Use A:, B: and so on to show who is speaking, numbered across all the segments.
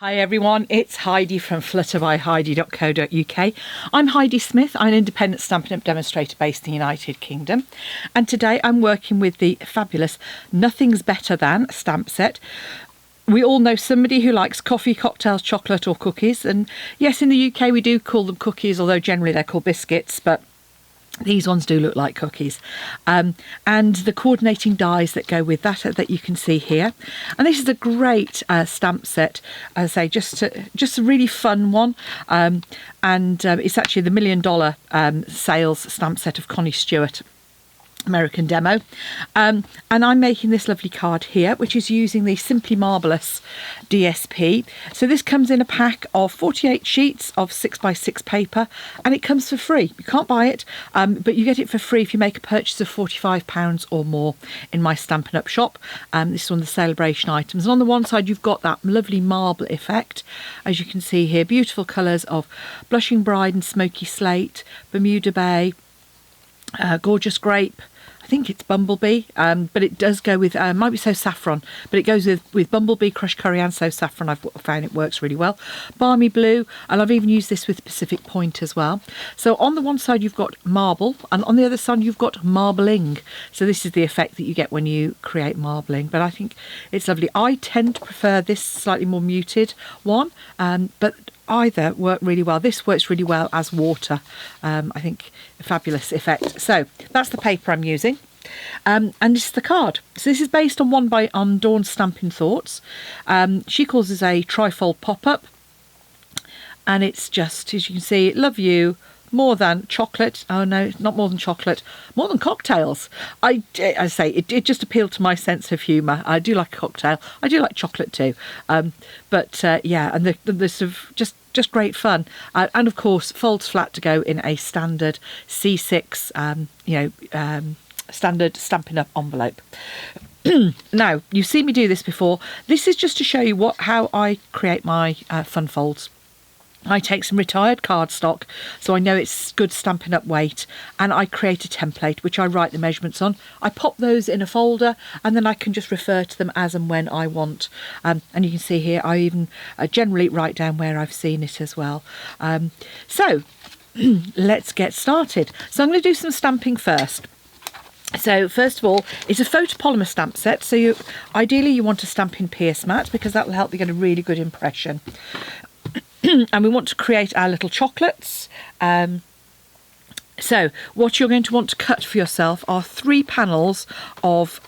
A: Hi everyone, it's Heidi from flutterbyheidi.co.uk. I'm Heidi Smith. I'm an independent Stampin' Up demonstrator based in the United Kingdom, and today I'm working with the fabulous Nothing's Better Than stamp set. We all know somebody who likes coffee, cocktails, chocolate or cookies, and yes, in the UK we do call them cookies, although generally they're called biscuits, but these ones do look like cookies, and the coordinating dies that go with that you can see here. And this is a great stamp set, as I say, just a really fun one, and it's actually the $1 million sales stamp set of Connie Stewart American demo, and I'm making this lovely card here, which is using the Simply Marvellous DSP. So this comes in a pack of 48 sheets of 6x6 paper, and it comes for free. You can't buy it, but you get it for free if you make a purchase of £45 or more in my Stampin' Up shop. This is one of the celebration items, and on the one side you've got that lovely marble effect, as you can see here. Beautiful colours of Blushing Bride and Smoky Slate, Bermuda Bay, Gorgeous Grape, I think it's Bumblebee, but it does go with, might be So Saffron, but it goes with Bumblebee, Crushed Curry and So Saffron. I've found it works really well. Balmy Blue, and I've even used this with Pacific Point as well. So on the one side you've got marble, and on the other side you've got marbling. So this is the effect that you get when you create marbling, but I think it's lovely. I tend to prefer this slightly more muted one, but either work really well. This works really well as water. I think a fabulous effect. So that's the paper I'm using, and this is the card. So this is based on one by Dawn's Stampin' Thoughts. She calls this a Trifold Pop Up, and it's just, as you can see, love you more than chocolate. Oh no, not more than chocolate, more than cocktails. I say it just appealed to my sense of humour. I do like a cocktail. I do like chocolate too, but yeah, and the sort of just great fun, and of course folds flat to go in a standard C6 standard Stampin' Up envelope. Now, you've seen me do this before. This is just to show you how I create my fun folds. I take some retired cardstock, so I know it's good Stampin' Up weight, and I create a template which I write the measurements on. I pop those in a folder, and then I can just refer to them as and when I want. And you can see here I even generally write down where I've seen it as well. So let's get started. So I'm going to do some stamping first. So first of all, it's a photopolymer stamp set, so ideally you want to stamp in Pierce Mat, because that will help you get a really good impression. And we want to create our little chocolates. So what you're going to want to cut for yourself are 3 panels of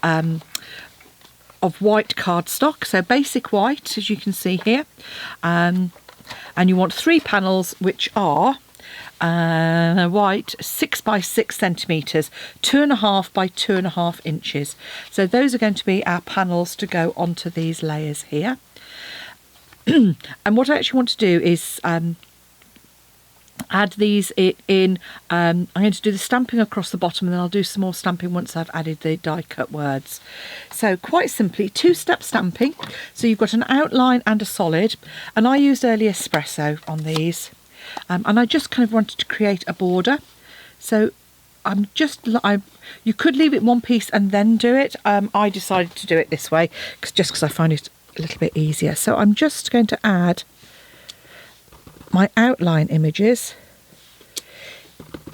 A: white cardstock, so basic white, as you can see here, and you want 3 panels which are white 6x6 centimetres, 2.5 by 2.5 inches. So those are going to be our panels to go onto these layers here. And what I actually want to do is add these in. I'm going to do the stamping across the bottom, and then I'll do some more stamping once I've added the die cut words. So quite simply, 2-step stamping. So you've got an outline and a solid, and I used early espresso on these, and I just kind of wanted to create a border. So you could leave it one piece and then do it. I decided to do it this way because I find it a little bit easier. So I'm just going to add my outline images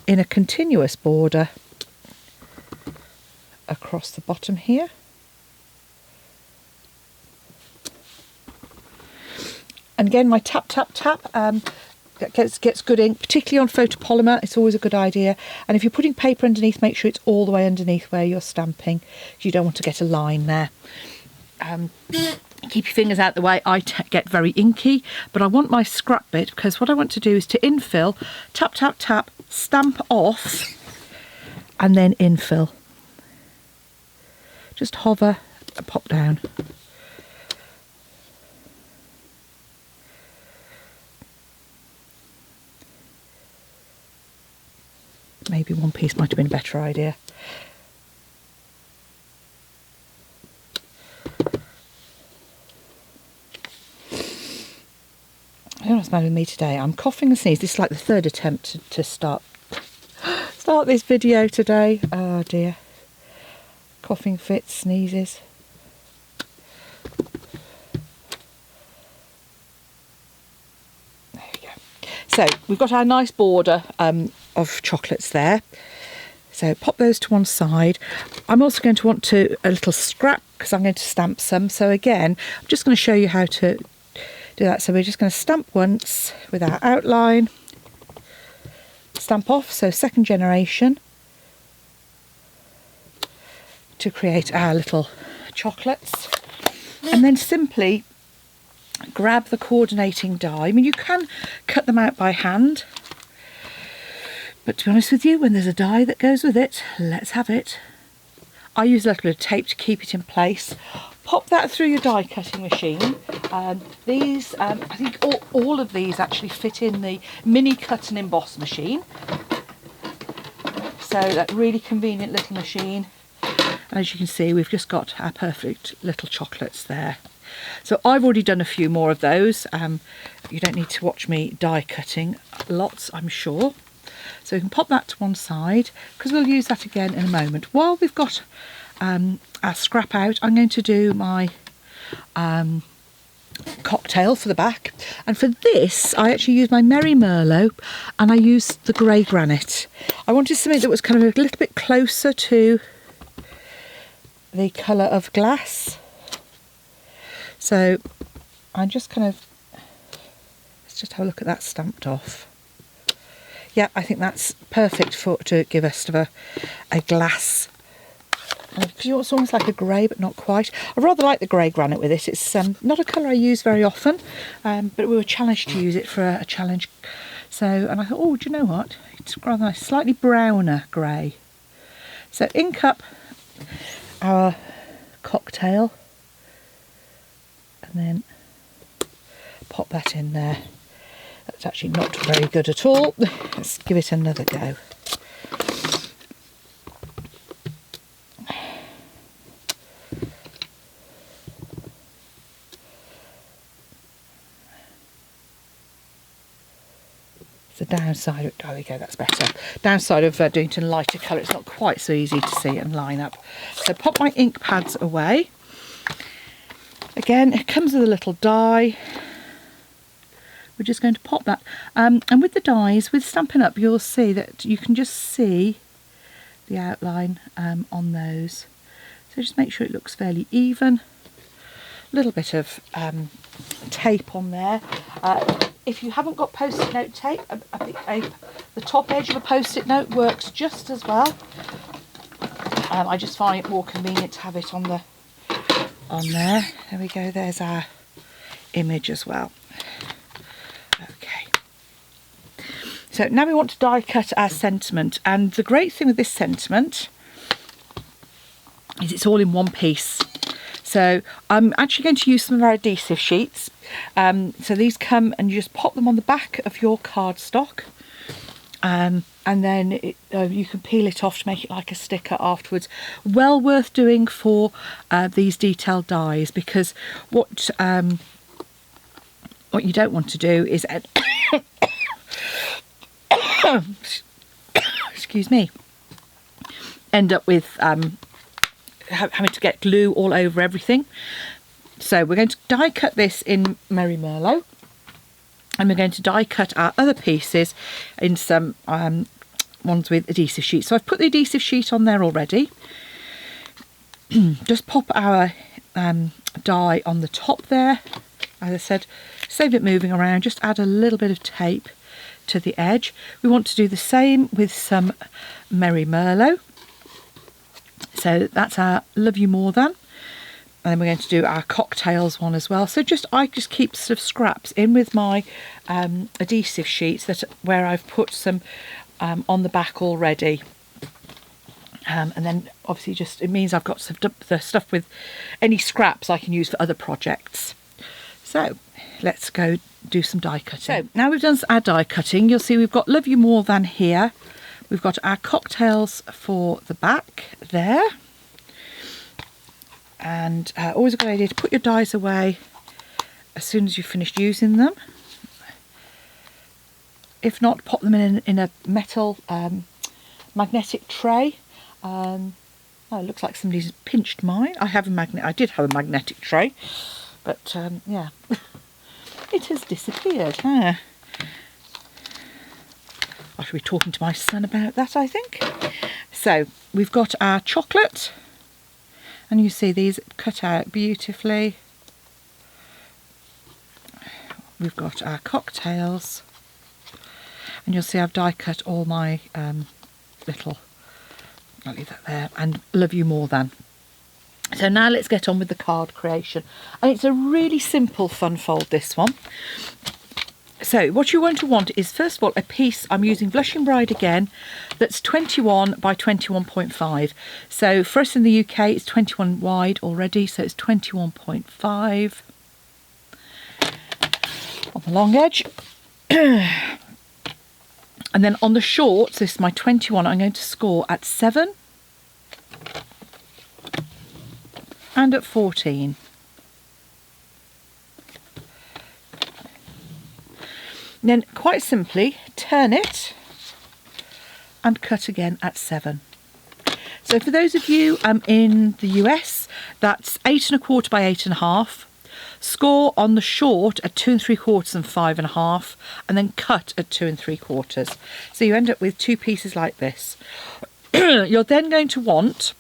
A: in a continuous border across the bottom here. And again, my tap tap tap gets good ink, particularly on photopolymer. It's always a good idea. And if you're putting paper underneath, make sure it's all the way underneath where you're stamping, because you don't want to get a line there. Keep your fingers out the way. I get very inky, but I want my scrap bit, because what I want to do is to infill, tap, tap, tap, stamp off, and then infill. Just hover and pop down. Maybe one piece might have been a better idea. I don't know what's the matter with me today. I'm coughing and sneezing. This is like the 3rd attempt to start this video today. Oh dear. Coughing fits, sneezes. So we've got our nice border of chocolates there. So pop those to one side. I'm also going to want a little scrap because I'm going to stamp some. So again, I'm just going to show you how to do that. So we're just going to stamp once with our outline. Stamp off, so second generation, to create our little chocolates. And then simply grab the coordinating die. I mean, you can cut them out by hand, but to be honest with you, when there's a die that goes with it, let's have it. I use a little bit of tape to keep it in place. Pop that through your die cutting machine. These, I think all of these actually fit in the mini cut and emboss machine. So that really convenient little machine. And as you can see, we've just got our perfect little chocolates there. So I've already done a few more of those. You don't need to watch me die cutting lots, I'm sure. So we can pop that to one side because we'll use that again in a moment. While we've got our scrap out, I'm going to do my cocktail for the back. And for this, I actually used my Merry Merlot and I used the grey granite. I wanted something that was kind of a little bit closer to the colour of glass. So I'm just kind of, let's just have a look at that stamped off. Yeah, I think that's perfect to give us sort of a glass. It's almost like a grey, but not quite. I rather like the grey granite with it. It's not a colour I use very often, but we were challenged to use it for a challenge. So, and I thought, oh, do you know what? It's rather nice, slightly browner grey. So ink up our cocktail and then pop that in there. That's actually not very good at all. Let's give it another go. The downside, there we go, that's better. Downside of doing it in lighter colour, it's not quite so easy to see and line up. So pop my ink pads away. Again, it comes with a little die. We're just going to pop that. And with the dies, with Stampin' Up, you'll see that you can just see the outline on those. So just make sure it looks fairly even. A little bit of tape on there. If you haven't got post-it note tape, the top edge of a post-it note works just as well. I just find it more convenient to have it on there. There we go, there's our image as well. Okay. So now we want to die cut our sentiment, and the great thing with this sentiment is it's all in one piece. So I'm actually going to use some of our adhesive sheets. So these come and you just pop them on the back of your cardstock, and then you can peel it off to make it like a sticker afterwards. Well worth doing for these detailed dies, because what you don't want to do is excuse me, end up with having to get glue all over everything. So we're going to die cut this in Merry Merlot, and we're going to die cut our other pieces in some ones with adhesive sheets. So I've put the adhesive sheet on there already. Just pop our die on the top there. As I said, save it moving around, just add a little bit of tape to the edge. We want to do the same with some Merry Merlot. So that's our Love You More Than. And then we're going to do our cocktails one as well. So I just keep sort of scraps in with my adhesive sheets where I've put some on the back already. And then obviously it means I've got the stuff with any scraps I can use for other projects. So let's go do some die cutting. So now we've done our die cutting, you'll see we've got Love You More Than here. We've got our cocktails for the back there. And always a good idea to put your dies away as soon as you've finished using them. If not, pop them in a metal magnetic tray. Oh, it looks like somebody's pinched mine. I did have a magnetic tray, but yeah, it has disappeared. should be talking to my son about that, I think. So we've got our chocolate, and you see these cut out beautifully. We've got our cocktails, and you'll see I've die cut all my little, I'll leave that there, and Love You More Than. So now let's get on with the card creation, and it's a really simple fun fold, this one. So what you want is, first of all, a piece, I'm using Blushing Bride again, that's 21 by 21.5. So for us in the UK, it's 21 wide already, so it's 21.5 on the long edge. And then on the shorts, this is my 21, I'm going to score at 7 and at 14. Then quite simply turn it and cut again at 7. So for those of you in the US, that's 8 1/4 by 8 1/2. Score on the short at 2 3/4 and 5 1/2, and then cut at 2 3/4. So you end up with 2 pieces like this. You're then going to want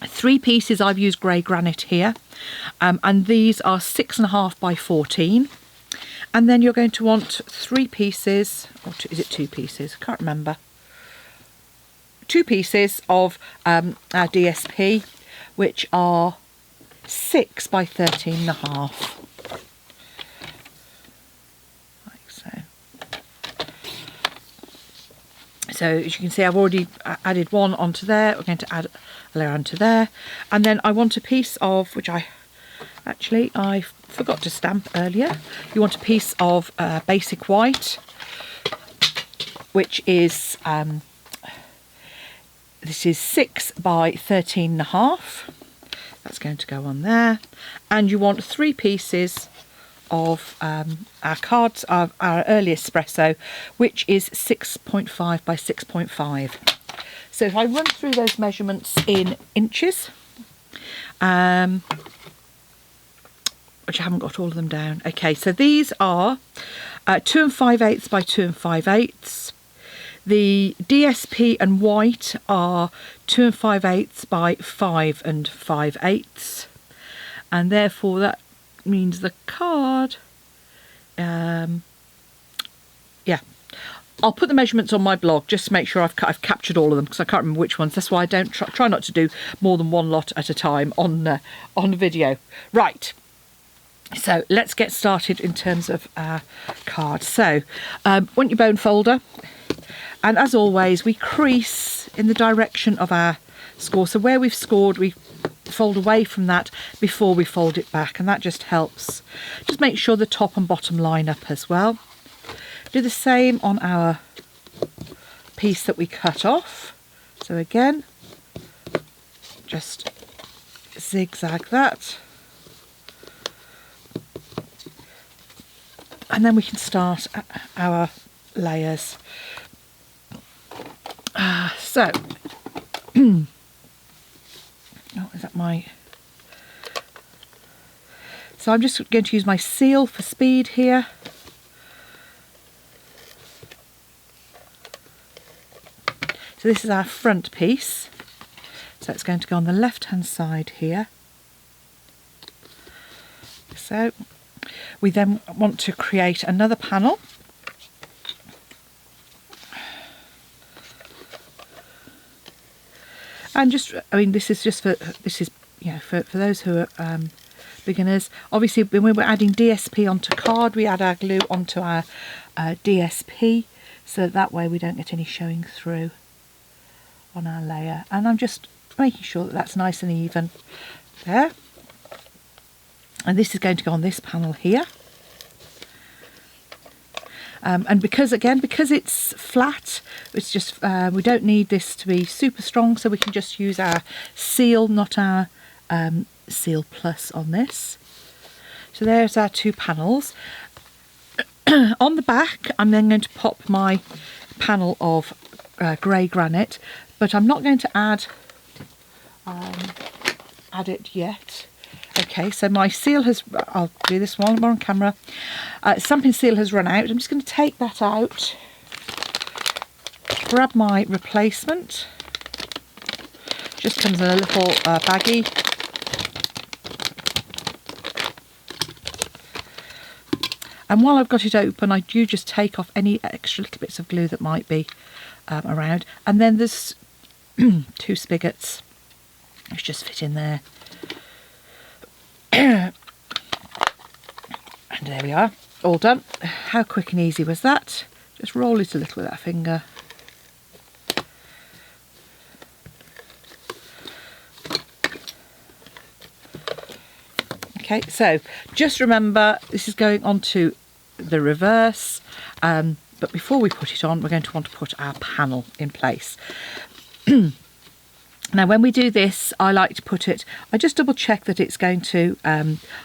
A: 3 pieces. I've used grey granite here, and these are 6 1/2 by 14. And then you're going to want 3 pieces, or is it 2 pieces? I can't remember. 2 pieces of our DSP, which are 6 by 13 1/2. Like so. So as you can see, I've already added one onto there. We're going to add a layer onto there. And then I want a piece of, which I forgot to stamp earlier. You want a piece of basic white, which is, this is 6 by 13 1/2. That's going to go on there. And you want 3 pieces of our cards, of our early espresso, which is 6.5 by 6.5. So if I run through those measurements in inches, which I haven't got all of them down. Okay, so these are 2 5/8 by 2 5/8. The DSP and white are 2 5/8 by 5 5/8. And therefore that means the card, yeah. I'll put the measurements on my blog just to make sure I've captured all of them, because I can't remember which ones. That's why I don't try not to do more than one lot at a time on video. Right. So let's get started in terms of our card. So want your bone folder, and as always we crease in the direction of our score. So where we've scored, we fold away from that before we fold it back, and that just helps. Just make sure the top and bottom line up as well. Do the same on our piece that we cut off. So again, just zigzag that. And then we can start our layers. So, oh, is that my... So I'm just going to use my seal for speed here. So this is our front piece. So it's going to go on the left-hand side here. So we then want to create another panel. And just, I mean, this is just for, this is, you know, for those who are beginners. Obviously, when we're adding DSP onto card, we add our glue onto our DSP, so that way we don't get any showing through on our layer. And I'm just making sure that that's nice and even there. And this is going to go on this panel here. And because it's flat, it's just we don't need this to be super strong, so we can just use our seal, not our Seal Plus on this. So there's our 2 panels. On the back, I'm then going to pop my panel of grey granite, but I'm not going to add it yet. Okay, so my seal has, I'll do this while we're on camera. Stampin' seal has run out. I'm just going to take that out grab my replacement. Just comes in a little baggie. And while I've got it open, I do just take off any extra little bits of glue that might be around. And then there's 2 spigots which just fit in there. And there we are, all done. How quick and easy was that? Just roll it a little with that finger. Okay, so just remember this is going onto the reverse, but before we put it on, we're going to want to put our panel in place. Now, when we do this, I like to put it, I just double check that it's going to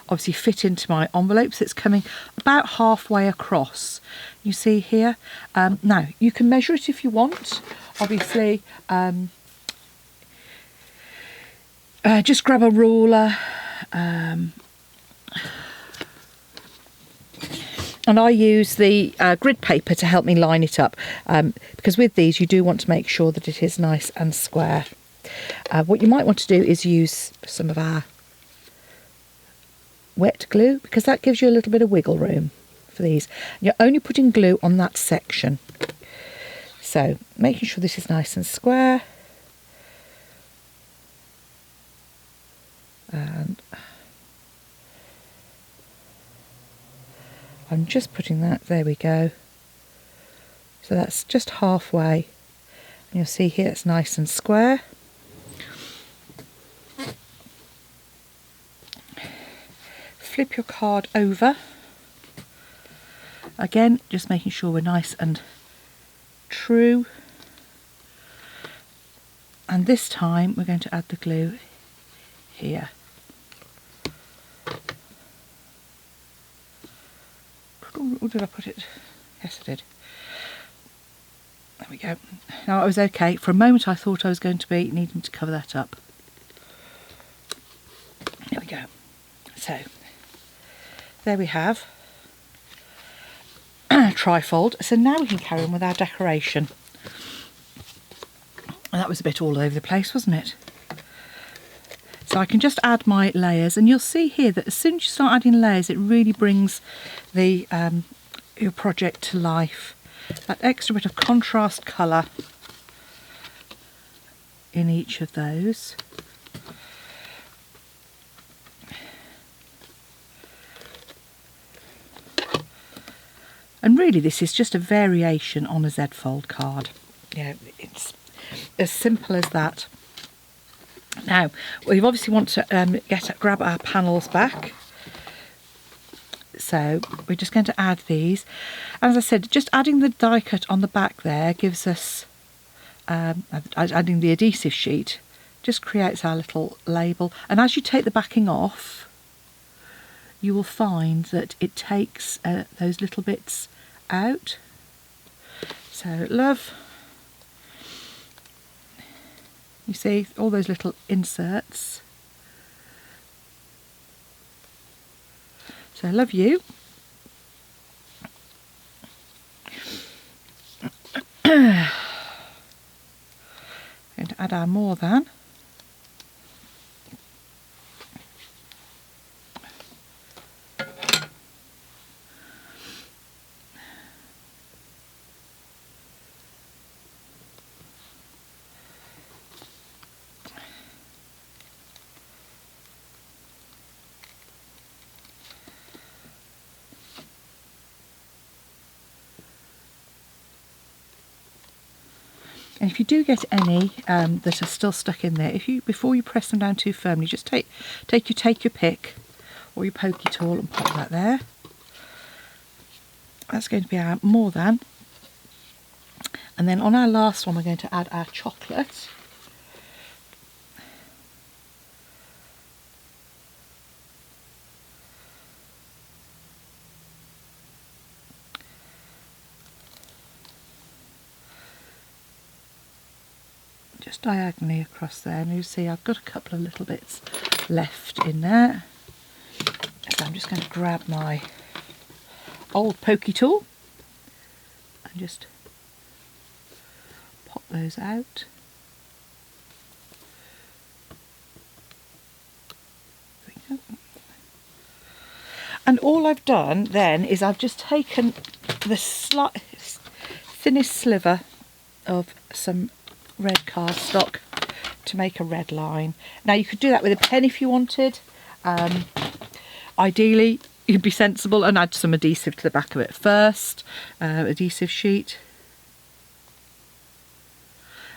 A: obviously fit into my envelopes. It's coming about halfway across. You see here? Now, you can measure it if you want, obviously. Just grab a ruler. And I use the grid paper to help me line it up, because with these you do want to make sure that it is nice and square. What you might want to do is use some of our wet glue, because that gives you a little bit of wiggle room for these. You're only putting glue on that section. So making sure this is nice and square. And I'm just putting that, there we go. So that's just halfway. And you'll see here it's nice and square. Flip your card over. Again, just making sure we're nice and true. And this time we're going to add the glue here. Or did I put it? Yes, I did. There we go. Now it was okay. For a moment I thought I was going to be needing to cover that up. There we go. So, there we have trifold. So now we can carry on with our decoration. And that was a bit all over the place, wasn't it? So I can just add my layers, and you'll see here that as soon as you start adding layers, it really brings the your project to life. That extra bit of contrast colour in each of those. And really this is just a variation on a Z-fold card. Yeah, it's as simple as that. Now, we obviously want to grab our panels back. So we're just going to add these. As I said, just adding the die cut on the back there gives us, adding the adhesive sheet, just creates our little label. And as you take the backing off, you will find that it takes those little bits out. So love. You see all those little inserts. So I love you. Going to add our more than. And if you do get any that are still stuck in there, before you press them down too firmly, just take your pick or your pokey tool and pop that there. That's going to be our more than. And then on our last one, we're going to add our chocolate. Just diagonally across there, and you see I've got a couple of little bits left in there. So I'm just going to grab my old pokey tool and just those out. There we go. And all I've done then is I've just taken the thinnest sliver of some red cardstock to make a red line. Now you could do that with a pen if you wanted. Ideally you'd be sensible and add some adhesive to the back of it first, adhesive sheet.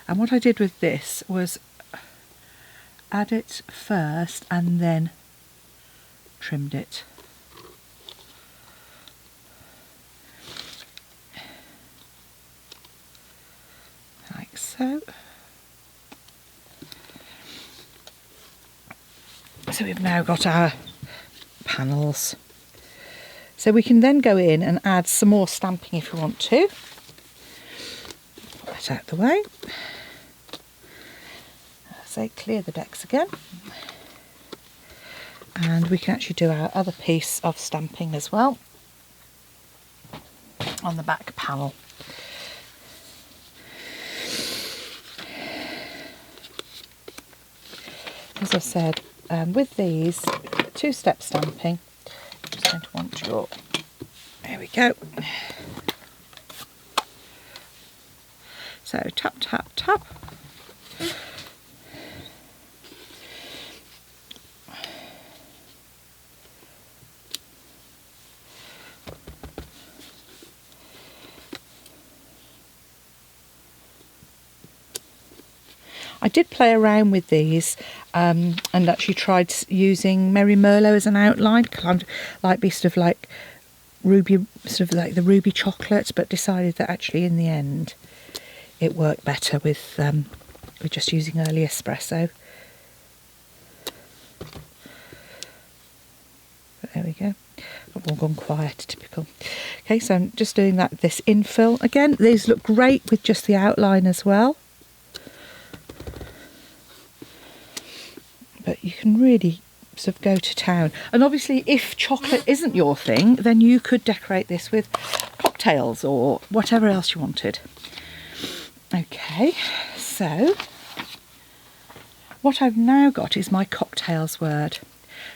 A: And what I did with this was add it first and then trimmed it. Like so. So we've now got our panels. So we can then go in and add some more stamping if we want to. Put that out the way. So clear the decks again. And we can actually do our other piece of stamping as well on the back panel. As I said, with these two-step stamping, I'm just going to want your, there we go. So tap, tap, tap. I did play around with these and actually tried using Merry Merlot as an outline, kind of like be sort of like ruby, sort of like the ruby chocolate, but decided that actually in the end it worked better with just using early espresso. But there we go. I've all gone quiet, typical. Okay, so I'm just doing this infill again. These look great with just the outline as well. But you can really sort of go to town. And obviously if chocolate isn't your thing, then you could decorate this with cocktails or whatever else you wanted. Okay, so what I've now got is my cocktails word.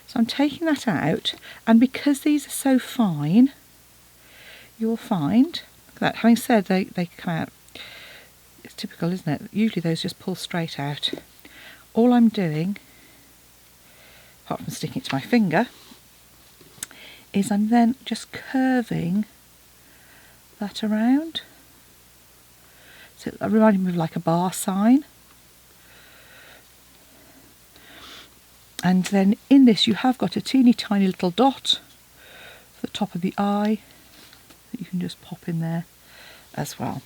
A: So I'm taking that out, and because these are so fine, you'll find that, having said they come out, it's typical, isn't it? Usually those just pull straight out. All I'm doing, apart from sticking it to my finger, is I'm then just curving that around. So it reminded me of like a bar sign. And then in this you have got a teeny tiny little dot for the top of the eye that you can just pop in there as well.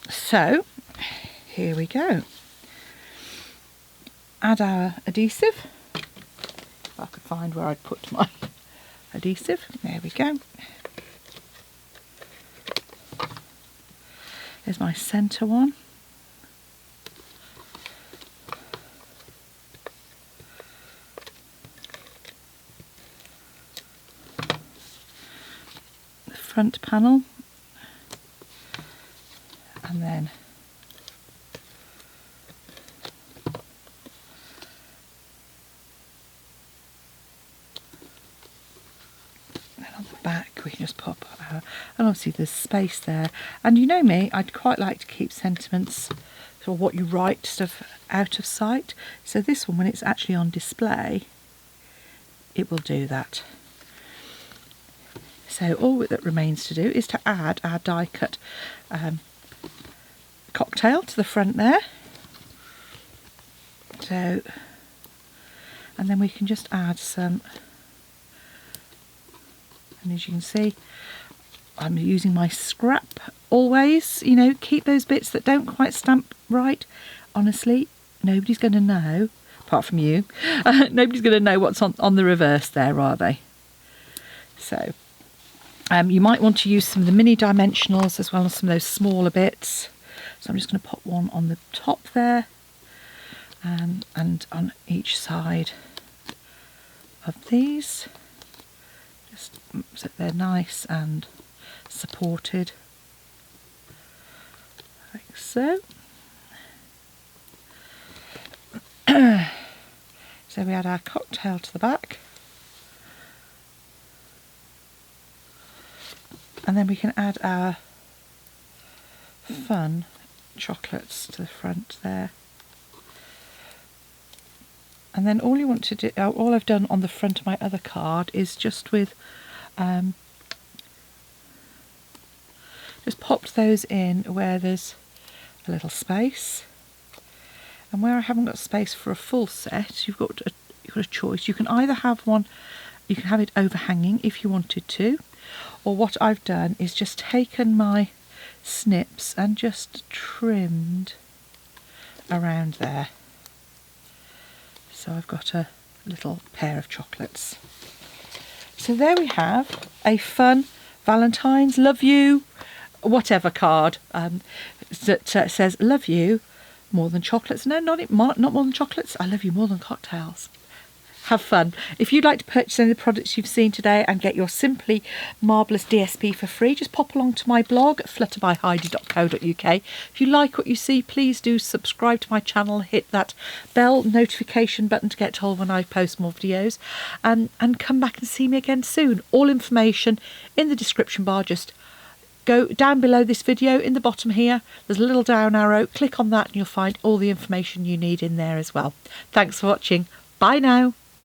A: So here we go. Add our adhesive. If I could find where I'd put my adhesive. There we go. There's my centre one. The front panel. And then on the back we can just pop out, and obviously there's space there, and you know me, I'd quite like to keep sentiments or what you write stuff out of sight, so this one, when it's actually on display, it will do that. So all that remains to do is to add our die cut cocktail to the front there. So, and then we can just add some, and as you can see, I'm using my scrap always, you know, keep those bits that don't quite stamp right. Honestly, nobody's going to know, apart from you, nobody's going to know what's on the reverse there, are they? So, you might want to use some of the mini dimensionals as well as some of those smaller bits. So I'm just going to pop one on the top there, and on each side of these, just so they're nice and supported. so. So we add our cocktail to the back, and then we can add our fun chocolates to the front there. And then all you want to do, all I've done on the front of my other card is just with, just popped those in where there's a little space. And where I haven't got space for a full set, you've got a choice. You can either have one, you can have it overhanging if you wanted to, or what I've done is just taken my snips and just trimmed around there. So I've got a little pair of chocolates. So there we have a fun Valentine's love you whatever card that says love you more than chocolates. No, not more than chocolates. I love you more than cocktails. Have fun. If you'd like to purchase any of the products you've seen today and get your Simply Marvellous DSP for free, just pop along to my blog, flutterbyheidi.co.uk. If you like what you see, please do subscribe to my channel, hit that bell notification button to get told when I post more videos, and come back and see me again soon. All information in the description bar. Just go down below this video in the bottom here. There's a little down arrow. Click on that and you'll find all the information you need in there as well. Thanks for watching. Bye now.